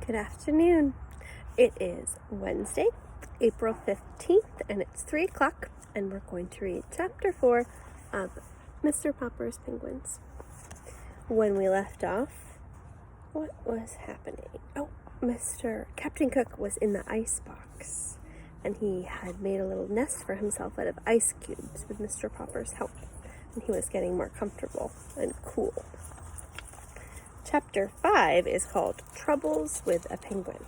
Good afternoon. It is Wednesday, April 15th, and it's 3 o'clock, and we're going to read Chapter 4 of Mr. Popper's Penguins. When we left off, what was happening? Captain Cook was in the ice box, and he had made a little nest for himself out of ice cubes with Mr. Popper's help, and he was getting more comfortable and cool. Chapter 5 is called Troubles with a Penguin.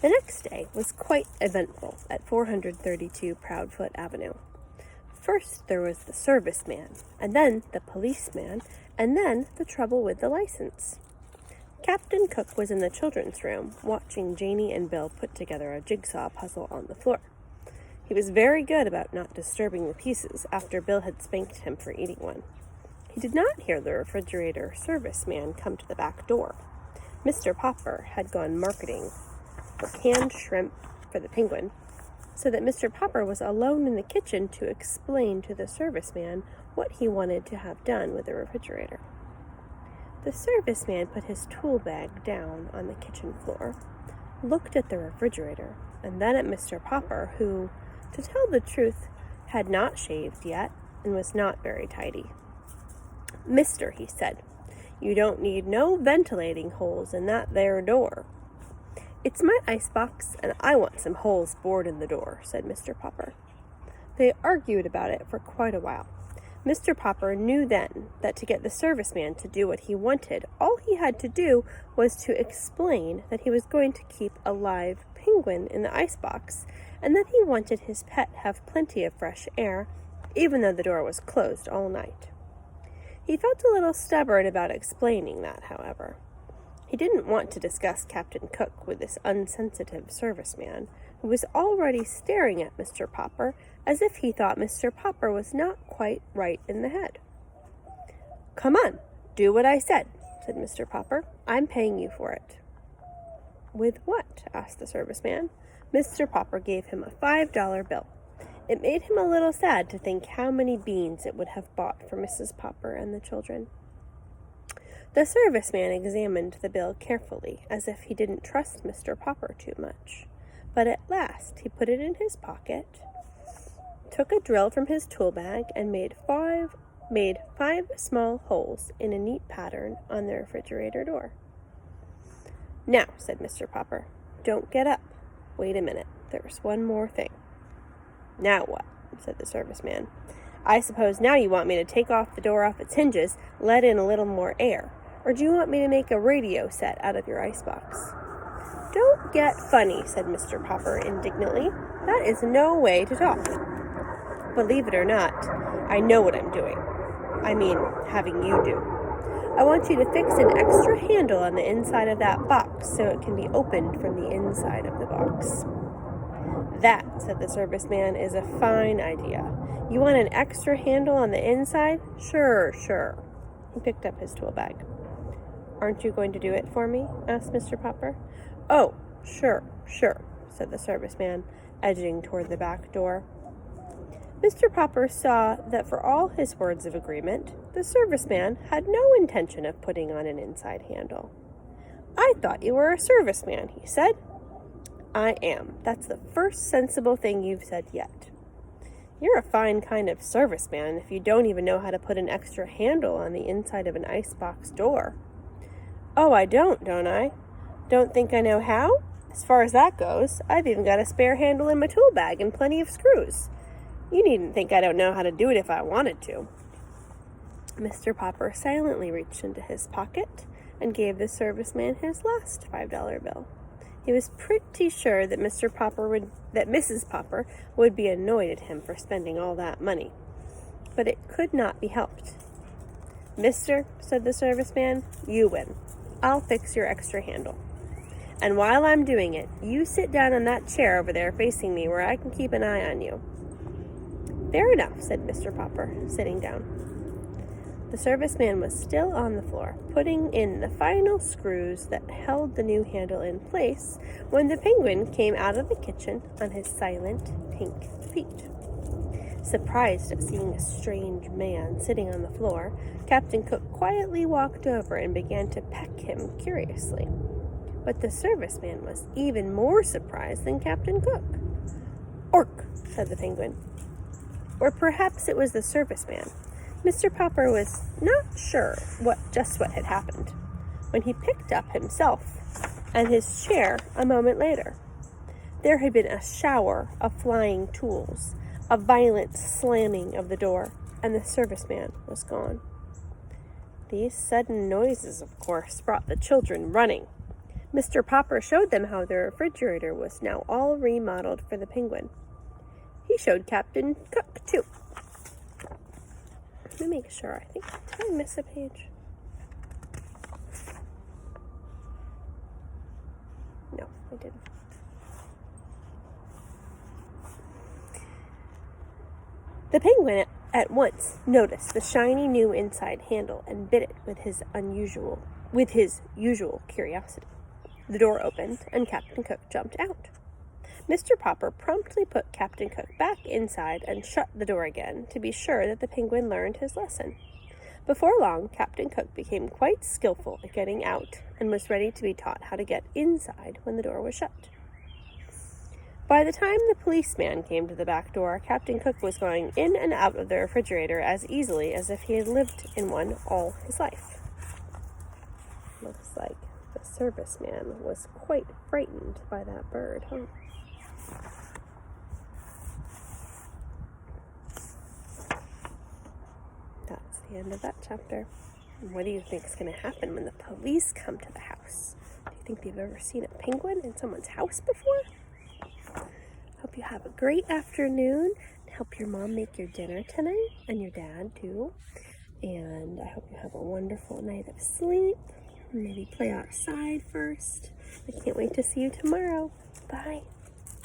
The next day was quite eventful at 432 Proudfoot Avenue. First there was the serviceman, and then the policeman, and then the trouble with the license. Captain Cook was in the children's room, watching Janie and Bill put together a jigsaw puzzle on the floor. He was very good about not disturbing the pieces after Bill had spanked him for eating one. He did not hear the refrigerator serviceman come to the back door. Mr. Popper had gone marketing for canned shrimp for the Penguin, so that Mr. Popper was alone in the kitchen to explain to the serviceman what he wanted to have done with the refrigerator. The serviceman put his tool bag down on the kitchen floor, looked at the refrigerator, and then at Mr. Popper, who, to tell the truth, had not shaved yet and was not very tidy. "Mister," he said, "you don't need no ventilating holes in that there door." "It's my icebox, and I want some holes bored in the door," said Mr. Popper. They argued about it for quite a while. Mr. Popper knew then that to get the serviceman to do what he wanted, all he had to do was to explain that he was going to keep a live penguin in the icebox, and that he wanted his pet have plenty of fresh air, even though the door was closed all night. He felt a little stubborn about explaining that, however. He didn't want to discuss Captain Cook with this unsensitive serviceman, who was already staring at Mr. Popper as if he thought Mr. Popper was not quite right in the head. "Come on, do what I said," said Mr. Popper. "I'm paying you for it." "With what?" asked the serviceman. Mr. Popper gave him a $5 bill. It made him a little sad to think how many beans it would have bought for Mrs. Popper and the children. The serviceman examined the bill carefully, as if he didn't trust Mr. Popper too much. But at last he put it in his pocket, took a drill from his tool bag, and made five small holes in a neat pattern on the refrigerator door. "Now," said Mr. Popper, "don't get up. Wait a minute. There's one more thing." "Now what?" said the serviceman. "I suppose now you want me to take off the door off its hinges, let in a little more air, or do you want me to make a radio set out of your icebox?" "Don't get funny," said Mr. Popper indignantly. "That is no way to talk. Believe it or not, I know what I'm doing. I mean, having you do. I want you to fix an extra handle on the inside of that box so it can be opened from the inside of the box." "That," said the serviceman, "is a fine idea. You want an extra handle on the inside? Sure. He picked up his tool bag. "Aren't you going to do it for me?" asked Mr. Popper. "Oh, sure, said the serviceman, edging toward the back door. Mr. Popper saw that for all his words of agreement, the serviceman had no intention of putting on an inside handle. "I thought you were a serviceman," he said. "I am. That's the first sensible thing you've said yet." "You're a fine kind of serviceman if you don't even know how to put an extra handle on the inside of an icebox door." "Oh, I don't I? Don't think I know how? As far as that goes, I've even got a spare handle in my tool bag and plenty of screws. You needn't think I don't know how to do it if I wanted to." Mr. Popper silently reached into his pocket and gave the serviceman his last $5 bill. He was pretty sure that Mrs. Popper would be annoyed at him for spending all that money, but it could not be helped. "Mister," said the serviceman, "you win. I'll fix your extra handle. And while I'm doing it, you sit down on that chair over there facing me where I can keep an eye on you." "Fair enough," said Mr. Popper, sitting down. The serviceman was still on the floor, putting in the final screws that held the new handle in place, when the Penguin came out of the kitchen on his silent pink feet. Surprised at seeing a strange man sitting on the floor, Captain Cook quietly walked over and began to peck him curiously. But the serviceman was even more surprised than Captain Cook. "Ork," said the penguin. Or perhaps it was the serviceman. Mr. Popper was not sure just what had happened when he picked up himself and his chair a moment later. There had been a shower of flying tools, a violent slamming of the door, and the serviceman was gone. These sudden noises, of course, brought the children running. Mr. Popper showed them how the refrigerator was now all remodeled for the penguin. He showed Captain Cook, too. Let me make sure. Did I miss a page? No, I didn't. The penguin at once noticed the shiny new inside handle and bit it with his usual curiosity. The door opened and Captain Cook jumped out. Mr. Popper promptly put Captain Cook back inside and shut the door again to be sure that the penguin learned his lesson. Before long, Captain Cook became quite skillful at getting out and was ready to be taught how to get inside when the door was shut. By the time the policeman came to the back door, Captain Cook was going in and out of the refrigerator as easily as if he had lived in one all his life. Looks like the serviceman was quite frightened by that bird, huh? That's the end of that chapter. What do you think is going to happen when the police come to the house? Do you think they've ever seen a penguin in someone's house before? Hope you have a great afternoon. Help your mom make your dinner tonight, and your dad too. And I hope you have a wonderful night of sleep. Maybe play outside first. I can't wait to see you tomorrow. Bye.